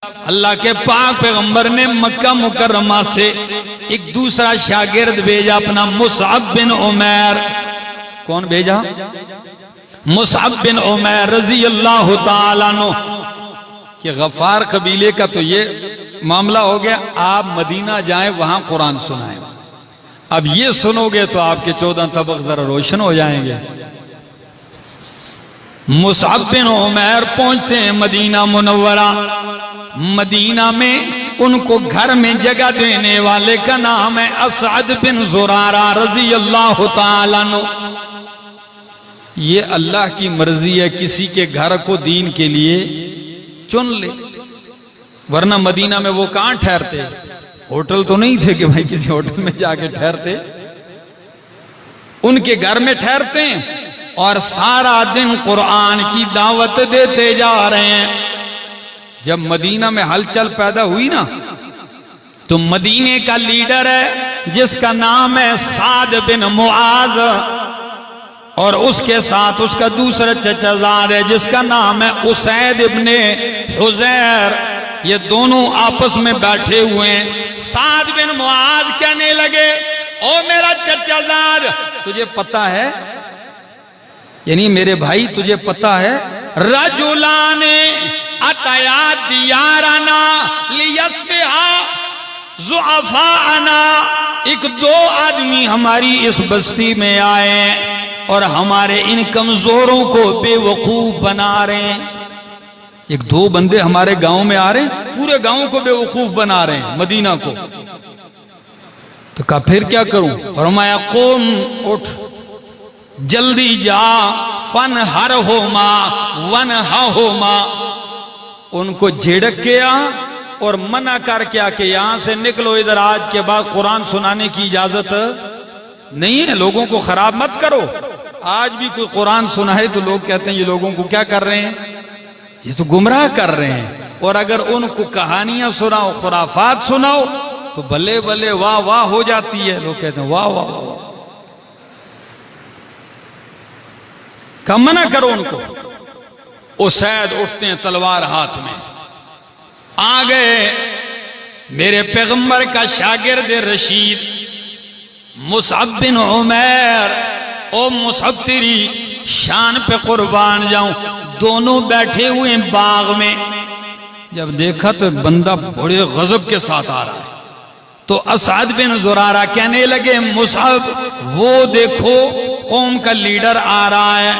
اللہ کے پاک پیغمبر نے مکہ مکرمہ سے ایک دوسرا شاگرد بھیجا اپنا مصعب بن عمیر. کون بھیجا؟ مصعب بن عمیر رضی اللہ تعالیٰ عنہ. کہ غفار قبیلے کا تو یہ معاملہ ہو گیا، آپ مدینہ جائیں وہاں قرآن سنائیں. اب یہ سنو گے تو آپ کے 14 طبق ذرا روشن ہو جائیں گے. مصعب بن عمیر پہنچتے ہیں مدینہ منورہ. مدینہ میں ان کو گھر میں جگہ دینے والے کا نام ہے اسعد بن زرارہ رضی اللہ تعالیٰ عنہ. یہ اللہ کی مرضی ہے، کسی کے گھر کو دین کے لیے چن لے، ورنہ مدینہ میں وہ کہاں ٹھہرتے؟ ہوٹل تو نہیں تھے کہ بھائی کسی ہوٹل میں جا کے ٹھہرتے، ان کے گھر میں ٹھہرتے ہیں اور سارا دن قرآن کی دعوت دیتے جا رہے ہیں. جب مدینہ میں ہلچل پیدا ہوئی نا تو مدینے کا لیڈر ہے جس کا نام ہے سعد بن معاذ، اور اس کے ساتھ اس کا دوسرا چچا زاد ہے جس کا نام ہے اسید ابن حزیر. یہ دونوں آپس میں بیٹھے ہوئے ہیں. سعد بن معاذ کہنے لگے، او میرا چچا زاد، تجھے پتا ہے، یعنی میرے بھائی تجھے پتا ہے، رجلان اتیا دیارنا لیصفحا ضعفاءنا، ایک دو آدمی ہماری اس بستی میں آئے ہیں اور ہمارے ان کمزوروں کو بے وقوف بنا رہے ہیں. ایک دو بندے ہمارے گاؤں میں آ رہے ہیں، پورے گاؤں کو بے وقوف بنا رہے ہیں، مدینہ کو. تو کہا پھر کیا کروں؟ فرمایا قوم، اٹھ جلدی جا، فنہرہما ونہہما، ان کو جھڑک کے آ اور منع کر کے آ کہ یہاں سے نکلو، ادھر آج کے بعد قرآن سنانے کی اجازت نہیں ہے، لوگوں کو خراب مت کرو. آج بھی کوئی قرآن سنائے تو لوگ کہتے ہیں یہ لوگوں کو کیا کر رہے ہیں، یہ تو گمراہ کر رہے ہیں. اور اگر ان کو کہانیاں سناؤ، خرافات سناؤ تو بلے بلے واہ واہ ہو جاتی ہے. لوگ کہتے ہیں واہ واہ واہ. کہ منع کرو ان کو. اسید اٹھتے ہیں تلوار ہاتھ میں، آ گئے میرے پیغمبر کا شاگرد رشید مصعب بن عمیر. او مصعب تیری شان پہ قربان جاؤں. دونوں بیٹھے ہوئے باغ میں. جب دیکھا تو ایک بندہ بڑے غضب کے ساتھ آ رہا ہے تو اسعد بن زرارہ کہنے لگے، مصعب وہ دیکھو قوم کا لیڈر آ رہا ہے،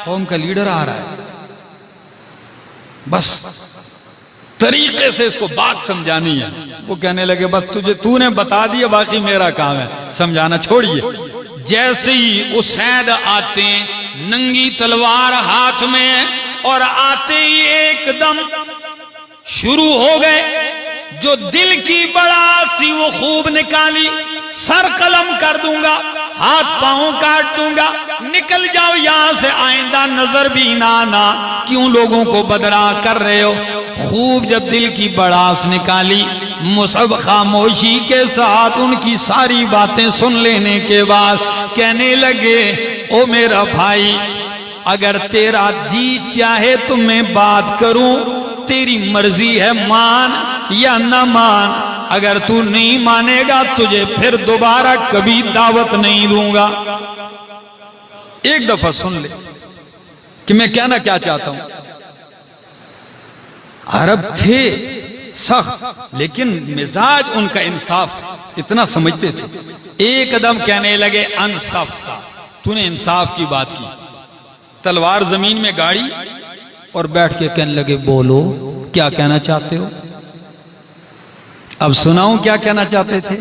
قوم کا لیڈر آ رہا ہے. بس طریقے سے اس کو بات سمجھانی ہے. وہ کہنے لگے بس تو نے بتا دیا، باقی میرا کام ہے سمجھانا، چھوڑیے. جیسے ہی اسید آتے ہیں ننگی تلوار ہاتھ میں، اور آتے ہی ایک دم شروع ہو گئے. جو دل کی بڑا تھی وہ خوب نکالی، سر قلم کر دوں گا، ہاتھ پاؤں کاٹ دوں گا، نکل جاؤ یہاں سے، آئندہ نظر بھی نہ آنا، کیوں لوگوں کو بدراہ کر رہے ہو. خوب جب دل کی بڑاس نکالی، مصعب خاموشی کے ساتھ ان کی ساری باتیں سن لینے کے بعد کہنے لگے، او میرا بھائی، اگر تیرا جی چاہے تو میں بات کروں، تیری مرضی ہے، مان یا نہ مان. اگر تو نہیں مانے گا تجھے پھر دوبارہ کبھی دعوت نہیں دوں گا. ایک دفعہ سن لے کہ میں کہنا کیا چاہتا ہوں. عرب تھے سخت لیکن مزاج ان کا انصاف، اتنا سمجھتے تھے. ایک قدم کہنے لگے انصاف کا، تو نے انصاف کی بات کی. تلوار زمین میں گاڑی اور بیٹھ کے کہنے لگے، بولو کیا کہنا چاہتے ہو. اب سناؤں کیا کہنا چاہتے تھے.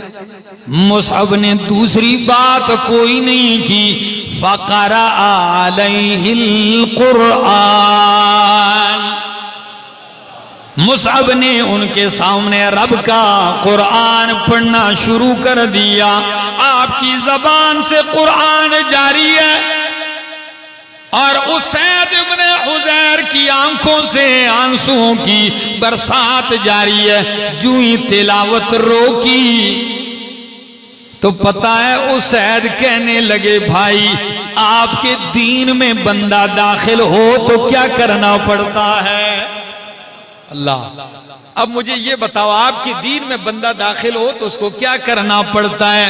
مصعب نے دوسری بات کوئی نہیں کی. فقرأ علیہ القرآن، مصعب نے ان کے سامنے رب کا قرآن پڑھنا شروع کر دیا. آپ کی زبان سے قرآن جاری ہے اور اسید ابن حزیر کی آنکھوں سے آنسوں کی برسات جاری ہے. جو ہی تلاوت روکی تو پتہ ہے اسید کہنے لگے، بھائی آپ کے دین میں بندہ داخل ہو تو کیا کرنا پڑتا ہے. اللہ اب مجھے یہ بتاؤ آپ کے دین میں بندہ داخل ہو تو اس کو کیا کرنا پڑتا ہے؟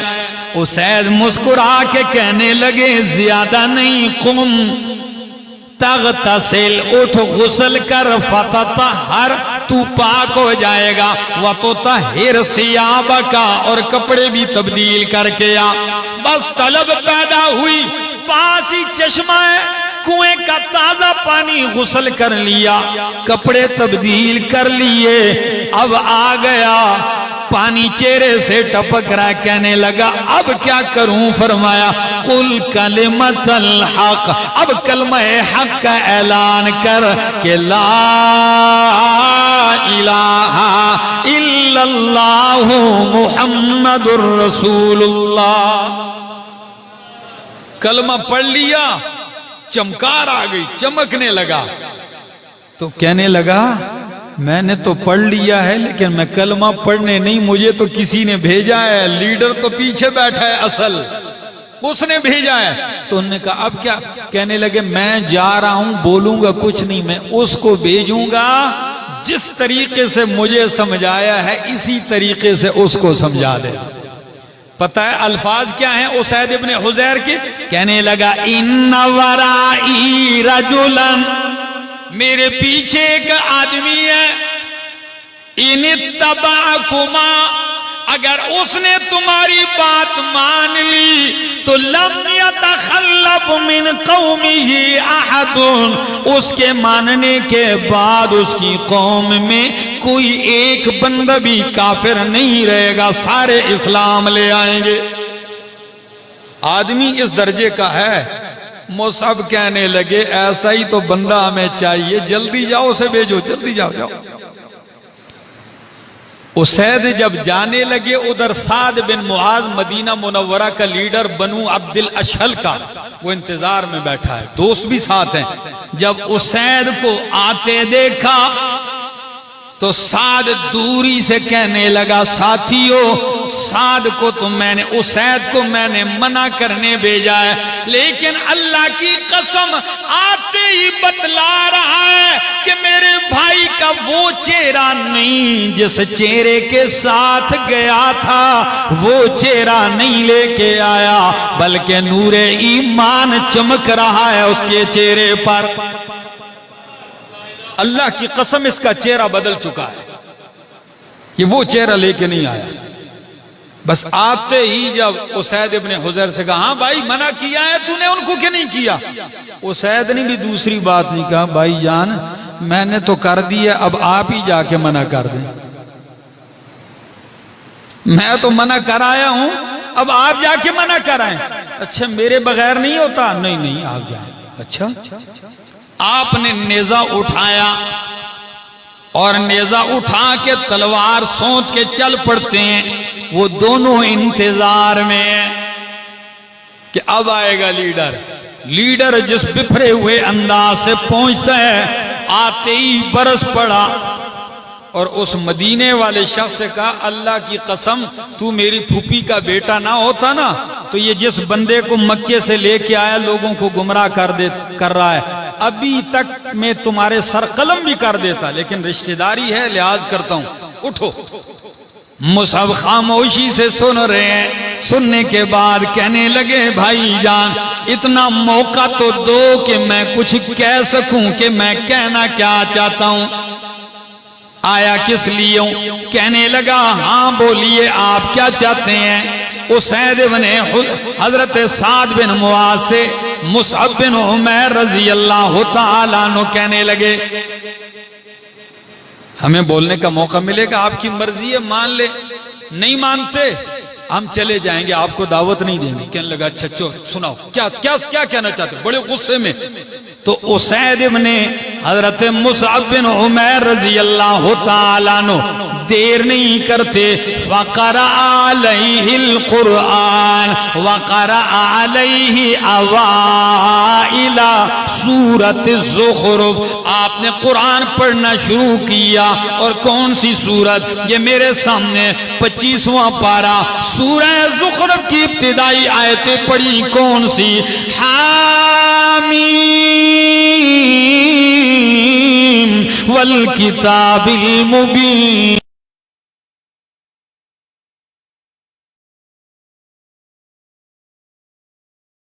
اسید مسکرا کے کہنے لگے زیادہ نہیں، قم تغتسل، اٹھ غسل کر، فتطہر، تو پاک ہو جائے گا، وتطہر ثیابک، اور کپڑے بھی تبدیل کر کے آ۔ بس طلب پیدا ہوئی، پاس ہی چشمہ ہے، کنویں کا تازہ پانی، غسل کر لیا، کپڑے تبدیل کر لیے، اب آ گیا، پانی چہرے سے ٹپک رہا، کہنے لگا اب کیا کروں؟ فرمایا قل کلمۃ الحق، اب کلمہ حق کا اعلان کر کہ لا الہ الا اللہ محمد الرسول اللہ۔ کلمہ پڑھ لیا، چمکار آ گئی، چمکنے لگا، تو کہنے لگا میں نے تو پڑھ لیا ہے لیکن میں کلمہ پڑھنے نہیں، مجھے تو کسی نے بھیجا ہے، لیڈر تو پیچھے بیٹھا ہے، اصل اس نے بھیجا ہے۔ تو انہوں نے کہا اب کیا؟ کہنے لگے میں جا رہا ہوں، بولوں گا کچھ نہیں، میں اس کو بھیجوں گا جس طریقے سے مجھے سمجھایا ہے اسی طریقے سے اس کو سمجھا دے۔ پتہ ہے الفاظ کیا ہیں اسید ابن حضیر کے؟ کہنے لگا ان ورائی رجلن، میرے پیچھے ایک آدمی ہے، ان اتبعکما، اگر اس نے تمہاری بات مان لی تو لم یتخلف من قومہ احد، اس کے ماننے کے بعد اس کی قوم میں کوئی ایک بندہ بھی کافر نہیں رہے گا، سارے اسلام لے آئیں گے۔ آدمی اس درجے کا ہے۔ مصعب کہنے لگے ایسا ہی تو بندہ ہمیں چاہیے، جلدی جاؤ اسے بھیجو، جلدی جاؤ جاؤ۔ اسید جب جانے لگے، ادھر سعد بن معاذ مدینہ منورہ کا لیڈر بنو عبد الاشہل کا، وہ انتظار میں بیٹھا ہے، دوست بھی ساتھ ہیں۔ جب اسید کو آتے دیکھا تو سعد دوری سے کہنے لگا ساتھیو، سعد کو تو میں نے، اسید کو میں نے منع کرنے بھیجا ہے، لیکن اللہ کی قسم آتے ہی بتلا رہا ہے کہ میرے بھائی کا وہ چہرہ نہیں جس چہرے کے ساتھ گیا تھا، وہ چہرہ نہیں لے کے آیا، بلکہ نور ایمان چمک رہا ہے اس کے چہرے پر۔ اللہ کی قسم اس کا چہرہ بدل چکا ہے، یہ وہ چہرہ لے کے نہیں آیا۔ بس آتے ہی جب اسید ابن حضیر سے کہا ہاں بھائی منع کیا ہے تو نے ان کو کیوں نہیں کیا؟ اسید نے بھی دوسری بات نہیں کہا، بھائی جان میں نے تو کر دیا، اب آپ ہی جا کے منع کر دیں، میں تو منع کر آیا ہوں، اب آپ جا کے منع کرائیں۔ اچھا میرے بغیر نہیں ہوتا؟ نہیں نہیں آپ جائیں۔ اچھا آپ نے نیزہ اٹھایا اور نیزہ اٹھا کے تلوار سونت کے چل پڑتے ہیں، وہ دونوں انتظار میں ہیں کہ اب آئے گا لیڈر۔ لیڈر جس بپھرے ہوئے انداز سے پہنچتا ہے، آتے ہی برس پڑا اور اس مدینے والے شخص سے کہا اللہ کی قسم تو میری پھوپھی کا بیٹا نہ ہوتا نا تو یہ جس بندے کو مکے سے لے کے آیا لوگوں کو گمراہ کر رہا ہے، ابھی تک میں تمہارے سر قلم بھی کر دیتا، لیکن رشتہ داری ہے لحاظ کرتا ہوں، اٹھو۔ مصعب خاموشی سے سن رہے ہیں، سننے کے بعد کہنے لگے بھائی جان اتنا موقع تو دو کہ میں کچھ کہہ سکوں کہ میں کہنا کیا چاہتا ہوں۔ آیا کس لیے ہوں؟ کہنے لگا ہاں بولیے آپ کیا چاہتے ہیں؟ اسید بن حضرت سعد بن معاذ سے مصعب بن عمیر رضی اللہ تعالیٰ عنہ کہنے لگے ہمیں بولنے کا موقع ملے گا، آپ کی مرضی ہے مان لے، نہیں مانتے ہم چلے جائیں گے، آپ کو دعوت نہیں دیں گے۔ کہنے لگا اچھا سناؤ کیا کہنا چاہتے بڑے غصے میں۔ تو اسید ابن حضرت مصعب بن عمیر رضی اللہ تعالیٰ عنہ دیر نہیں کرتے، وَقَرَأَ عَلَيْهِ الْقُرْآنِ وَقَرَأَ عَلَيْهِ أَوَائِلَ سورة الزخرف، آپ نے قرآن پڑھنا شروع کیا، اور کون سی سورت؟ یہ میرے سامنے 25واں پارہ سورہ زخرف کی ابتدائی آیتیں پڑھی، کون سی؟ حامیم والکتاب المبین.